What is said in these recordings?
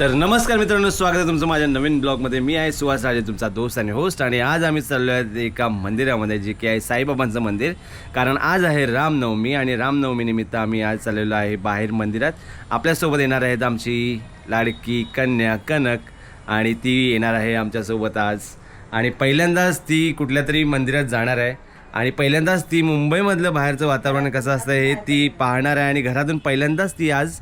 तर नमस्कार मित्रांनो, स्वागत आहे तुमचं माझ्या नवीन ब्लॉगमध्ये. मी आहे सुहास राजे, तुमचा दोस्त आणि होस्ट. आणि आज आम्ही चाललो आहे एका मंदिरामध्ये, जे की आहे साईबाबांचं मंदिर. कारण आज आहे रामनवमी आणि रामनवमीनिमित्त आम्ही आज चाललेलो आहे बाहेर मंदिरात. आपल्यासोबत येणार आहेत आमची लाडकी कन्या कनक, आणि ती येणार आहे आमच्यासोबत आज. आणि पहिल्यांदाच ती कुठल्या तरी मंदिरात जाणार आहे आणि पहिल्यांदाच ती मुंबईमधलं बाहेरचं वातावरण कसं असतं हे ती पाहणार आहे आणि घरातून पहिल्यांदाच ती आज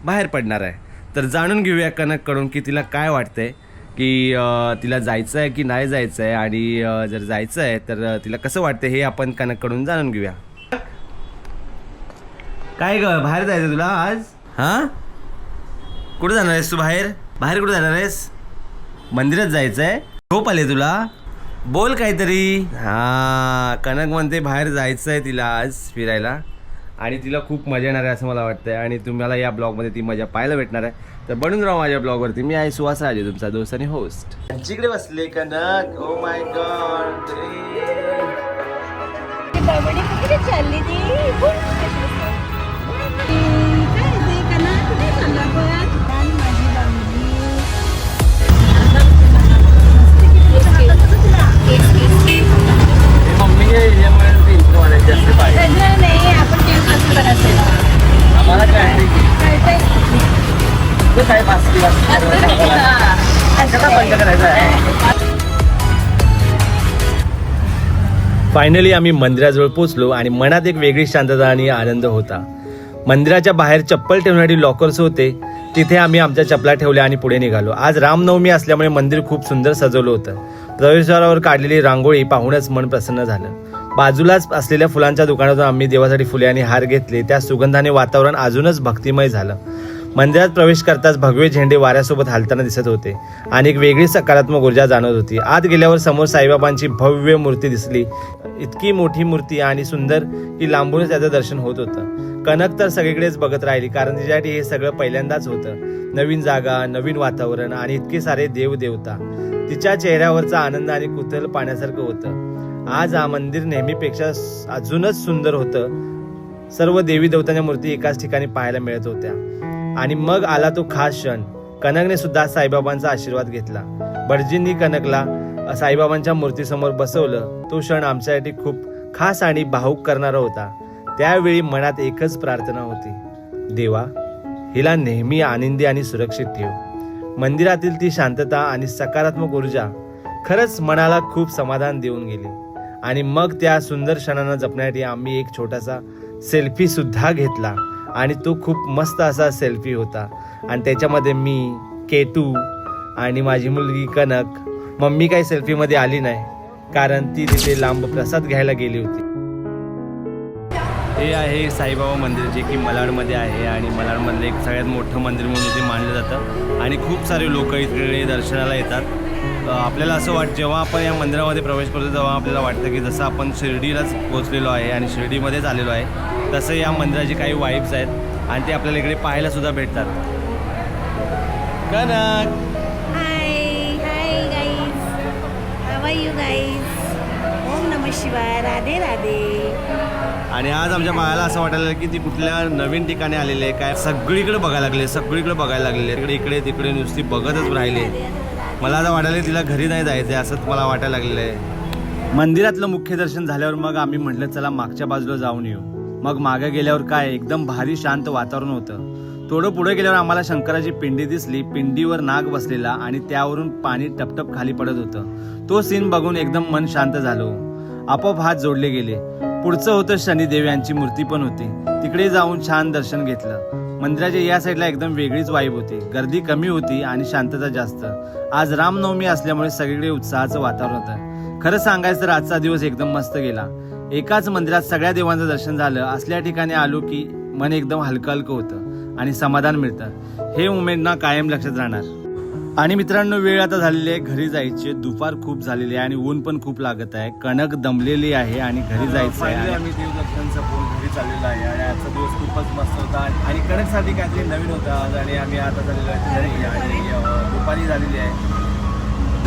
बाहेर पडणार आहे. तर जाणून घेऊया कनककडून की तिला काय वाटतंय, की तिला जायचं आहे की नाही जायचं आहे, आणि जर जायचं आहे तर तिला कसं वाटतं हे आपण कनककडून जाणून घेऊया. काय ग, बाहेर जायचं तुला आज? हां, कुठं जाणार आहेस तू? बाहेर बाहेर कुठं जाणार आहेस? मंदिरात जायचं आहे? झोप आले तुला? बोल काहीतरी. हां, कनक म्हणते बाहेर जायचं आहे तिला आज फिरायला आणि तिला खूप मजा येणार आहे असं मला वाटतं आहे. आणि तुम्हाला या ब्लॉगमध्ये ती मजा पाहायला भेटणार आहे. तर बनून राहा माझ्या ब्लॉगवरती. मी आहे सुहास राजे, तुमचा दोस्त आणि होस्ट. जिकडे बसले कनक. ओ माय गॉड, चालली ती फायनली आम्ही मंदिराजवळ पोहोचलो आणि मनात एक वेगळी शांतता आणि आनंद होता. मंदिराच्या बाहेर चप्पल ठेवण्यासाठी लॉकर्स होते, तिथे आम्ही आमच्या चपला ठेवल्या आणि पुढे निघालो. आज रामनवमी असल्यामुळे मंदिर खूप सुंदर सजवलं होतं. प्रवेशद्वारावर काढलेली रांगोळी पाहूनच मन प्रसन्न झालं. बाजूलाच असलेल्या फुलांच्या दुकानातून आम्ही देवासाठी फुले आणि हार घेतले. त्या सुगंधाने वातावरण अजूनच भक्तिमय झालं. मंदिरात प्रवेश करताच भगवे झेंडे वाऱ्यासोबत हालताना दिसत होते आणि एक वेगळी सकारात्मक ऊर्जा जाणवत होती. आत गेल्यावर समोर साईबाबांची भव्य मूर्ती दिसली. इतकी मोठी मूर्ती आणि सुंदर की लांबूनच त्याचं दर्शन होत होतं. कनक तर सगळीकडेच बघत राहिली, कारण तिच्यासाठी हे सगळं पहिल्यांदाच होतं. नवीन जागा, नवीन वातावरण आणि इतके सारे देवदेवता. तिच्या चेहऱ्यावरचा आनंद आणि कुतूहल पाण्यासारखं होतं. आज हा मंदिर नेहमीपेक्षा अजूनच सुंदर होतं. सर्व देवी देवतांच्या मूर्ती एकाच ठिकाणी पाहायला मिळत होत्या. आणि मग आला तो खास क्षण. कनकने सुद्धा साईबाबांचा आशीर्वाद घेतला. भटजींनी कनकला साईबाबांच्या मूर्तीसमोर बसवलं. तो क्षण आमच्यासाठी खूप खास आणि भावुक करणारा होता. त्यावेळी मनात एकच प्रार्थना होती, देवा, हिला नेहमी आनंदी आणि सुरक्षित ठेव. मंदिरातील ती शांतता आणि सकारात्मक ऊर्जा खरंच मनाला खूप समाधान देऊन गेली. आणि मग त्या सुंदर क्षणांना जपण्यासाठी आम्ही एक छोटासा सेल्फी सुद्धा घेतला. आणि तो खूप मस्त असा सेल्फी होता. आणि त्याच्यामध्ये मी, केटू आणि माझी मुलगी कनक. मम्मी काही सेल्फीमध्ये आली नाही, कारण ती तिथे लांब प्रसाद घ्यायला गेली होती. हे आहे साईबाबा मंदिर, जे की मलाडमध्ये आहे. आणि मलाडमधलं एक सगळ्यात मोठं मंदिर म्हणून इथे मानलं जातं. आणि खूप सारे लोक इकडे दर्शनाला येतात. आपल्याला असं वाटतं, जेव्हा आपण या मंदिरामध्ये प्रवेश करतो तेव्हा आपल्याला वाटतं की जसं आपण शिर्डीलाच पोहोचलेलो आहे आणि शिर्डीमध्येच आलेलो आहे, तसं या मंदिराची काही वाईब्स आहेत आणि ते आपल्याला इकडे पाहायला सुद्धा भेटतात. Kanak, hi hi guys, how are you guys? ओम नमः शिवाय, राधे राधे. आणि आज आमच्या बाळाला असं वाटायला लागलं की ती कुठल्या नवीन ठिकाणी आलेले आहे काय. सगळीकडे बघायला लागले, इकडे तिकडे नुसती बघतच राहिले. मला आता वाटायला तिला घरी नाही जायचं आहे असं मला वाटायला लागलेलं आहे. मंदिरातलं मुख्य दर्शन झाल्यावर मग आम्ही म्हटलं चला मागच्या बाजूला जाऊन येऊ. मग मागे गेल्यावर काय एकदम भारी शांत वातावरण होतं. थोडं पुढे गेल्यावर आम्हाला शंकराची पिंडी दिसली. पिंडीवर नाग बसलेला आणि त्यावरून पाणी टपटप खाली पडत होतं. तो सीन बघून एकदम मन शांत झालं. आपोआप हात जोडले गेले. पुढचं होतं शनिदेव यांची मूर्ती पण होती. तिकडे जाऊन छान दर्शन घेतलं. मंदिराच्या या साईडला एकदम वेगळीच वाईब होती. गर्दी कमी होती आणि शांतता जास्त. आज रामनवमी असल्यामुळे सगळीकडे उत्साहाचं वातावरण होतं. खरं सांगायचं तर आजचा दिवस एकदम मस्त गेला. एकाच मंदिरात सगळ्या देवांचं दर्शन झालं. असल्या ठिकाणी आलो की मन एकदम हलकं हलकं होतं आणि समाधान मिळतं. हे मुमेंट ना कायम लक्षात राहणार. आणि मित्रांनो, वेळ आता झालेली आहे घरी जायची. दुपार खूप झालेली आहे आणि ऊन पण खूप लागत आहे. कणक दमलेली आहे आणि घरी जायचं आहे. आम्ही देवदर्शन संपवून घरी चाललेलो आहे आणि आजचा दिवस खूपच मस्त होता. आणि कणकसाठी काहीतरी नवीन होता आज. आणि आम्ही आता चाललेलो आहे घरी आणि दुपारी झालेली आहे.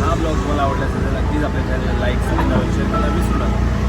हा ब्लॉग तुम्हाला आवडला असेल तर नक्कीच आपल्या चॅनलला लाईक आणि शेअर करायला विसरू नका.